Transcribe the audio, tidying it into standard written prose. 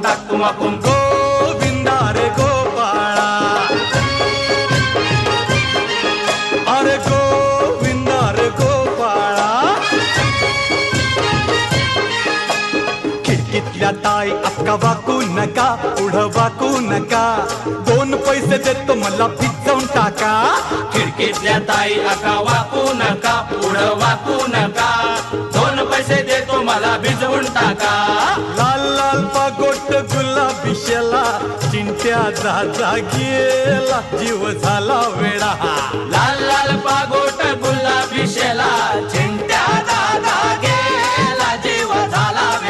टाकुमाकुम गोविंदा रे गोपाळा अरे गोविंदा रे गोपाळा खिडकीतल्या ताई अक्का वाकू नका पुढं वाकू नका 2 पैसे देतो मला भिजवून टाका खिडकीतल्या ताई अका वाकू नका पुढं वाकू नका 2 पैसे देतो मला भिजवून टाका लाल लाल पागोट गुलाबी शेला चिंट्या जा गेला जीव झाला वेडा लाल लाल पागोट गुलाबी शेला